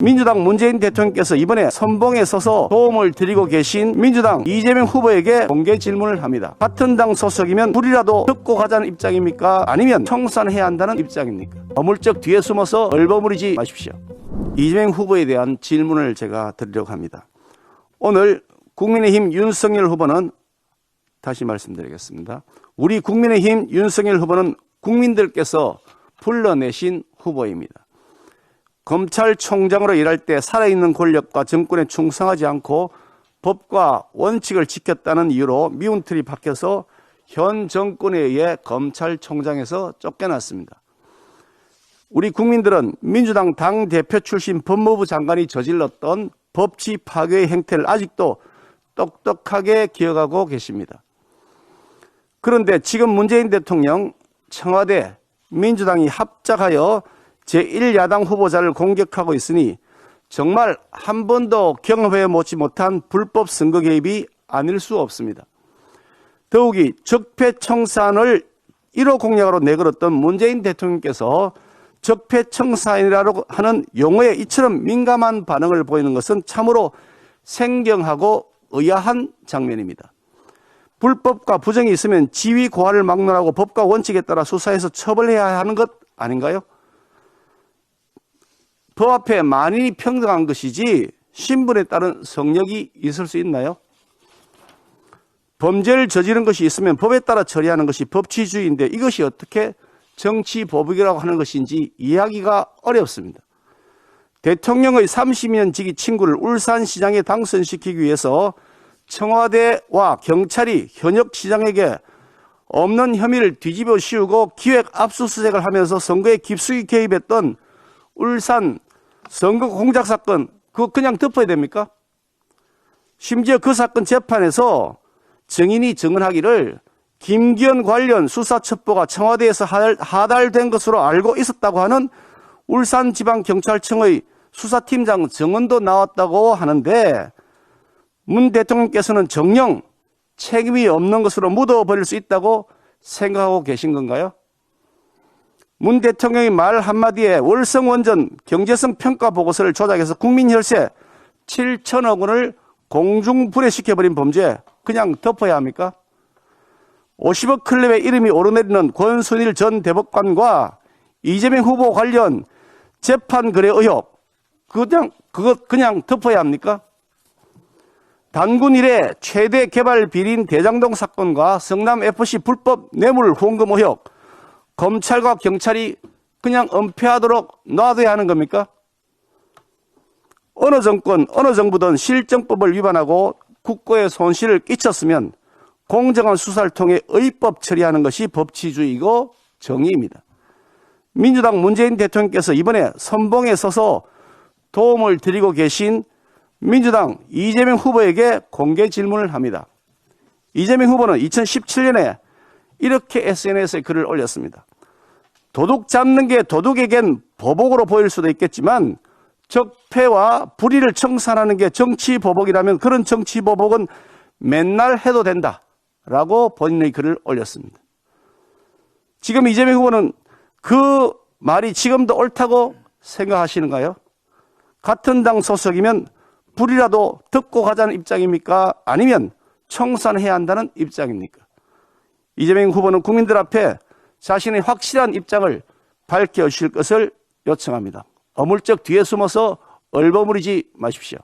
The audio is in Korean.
민주당 문재인 대통령께서 이번에 선봉에 서서 도움을 드리고 계신 민주당 이재명 후보에게 공개 질문을 합니다. 같은 당 소속이면 불이라도 듣고 가자는 입장입니까? 아니면 청산해야 한다는 입장입니까? 어물쩍 뒤에 숨어서 얼버무리지 마십시오. 이재명 후보에 대한 질문을 제가 드리려고 합니다. 오늘 국민의힘 윤석열 후보는, 다시 말씀드리겠습니다. 우리 국민의힘 윤석열 후보는 국민들께서 불러내신 후보입니다. 검찰총장으로 일할 때 살아있는 권력과 정권에 충성하지 않고 법과 원칙을 지켰다는 이유로 미운 틀이 박혀서 현 정권에 의해 검찰총장에서 쫓겨났습니다. 우리 국민들은 민주당 당대표 출신 법무부 장관이 저질렀던 법치 파괴의 행태를 아직도 똑똑하게 기억하고 계십니다. 그런데 지금 문재인 대통령, 청와대, 민주당이 합작하여 제1야당 후보자를 공격하고 있으니 정말 한 번도 경험해보지 못한 불법 선거 개입이 아닐 수 없습니다. 더욱이 적폐청산을 1호 공약으로 내걸었던 문재인 대통령께서 적폐청산이라고 하는 용어에 이처럼 민감한 반응을 보이는 것은 참으로 생경하고 의아한 장면입니다. 불법과 부정이 있으면 지위 고하를 막론하고 법과 원칙에 따라 수사해서 처벌해야 하는 것 아닌가요? 법 앞에 만인이 평등한 것이지 신분에 따른 성역이 있을 수 있나요? 범죄를 저지른 것이 있으면 법에 따라 처리하는 것이 법치주의인데 이것이 어떻게 정치보복이라고 하는 것인지 이해하기가 어렵습니다. 대통령의 30년 지기 친구를 울산시장에 당선시키기 위해서 청와대와 경찰이 현역 시장에게 없는 혐의를 뒤집어 씌우고 기획 압수수색을 하면서 선거에 깊숙이 개입했던 울산 선거 공작 사건, 그거 그냥 덮어야 됩니까? 심지어 그 사건 재판에서 증인이 증언하기를 김기현 관련 수사 첩보가 청와대에서 하달된 것으로 알고 있었다고 하는 울산지방경찰청의 수사팀장 증언도 나왔다고 하는데 문 대통령께서는 정녕 책임이 없는 것으로 묻어버릴 수 있다고 생각하고 계신 건가요? 문 대통령의 말 한마디에 월성원전 경제성 평가 보고서를 조작해서 국민 혈세 7천억 원을 공중분해시켜버린 범죄 그냥 덮어야 합니까? 50억 클럽의 이름이 오르내리는 권순일 전 대법관과 이재명 후보 관련 재판 거래 의혹 그거 그냥 덮어야 합니까? 단군 이래 최대 개발 비리인 대장동 사건과 성남FC 불법 뇌물 후원금 의혹 검찰과 경찰이 그냥 은폐하도록 놔둬야 하는 겁니까? 어느 정권, 어느 정부든 실정법을 위반하고 국고에 손실을 끼쳤으면 공정한 수사를 통해 의법 처리하는 것이 법치주의이고 정의입니다. 민주당 문재인 대통령께서 이번에 선봉에 서서 도움을 드리고 계신 민주당 이재명 후보에게 공개 질문을 합니다. 이재명 후보는 2017년에 이렇게 SNS에 글을 올렸습니다. 도둑 잡는 게 도둑에겐 보복으로 보일 수도 있겠지만 적폐와 불의를 청산하는 게 정치보복이라면 그런 정치보복은 맨날 해도 된다 라고 본인의 글을 올렸습니다. 지금 이재명 후보는 그 말이 지금도 옳다고 생각하시는가요? 같은 당 소속이면 불이라도 듣고 가자는 입장입니까? 아니면 청산해야 한다는 입장입니까? 이재명 후보는 국민들 앞에 자신의 확실한 입장을 밝혀주실 것을 요청합니다. 어물쩍 뒤에 숨어서 얼버무리지 마십시오.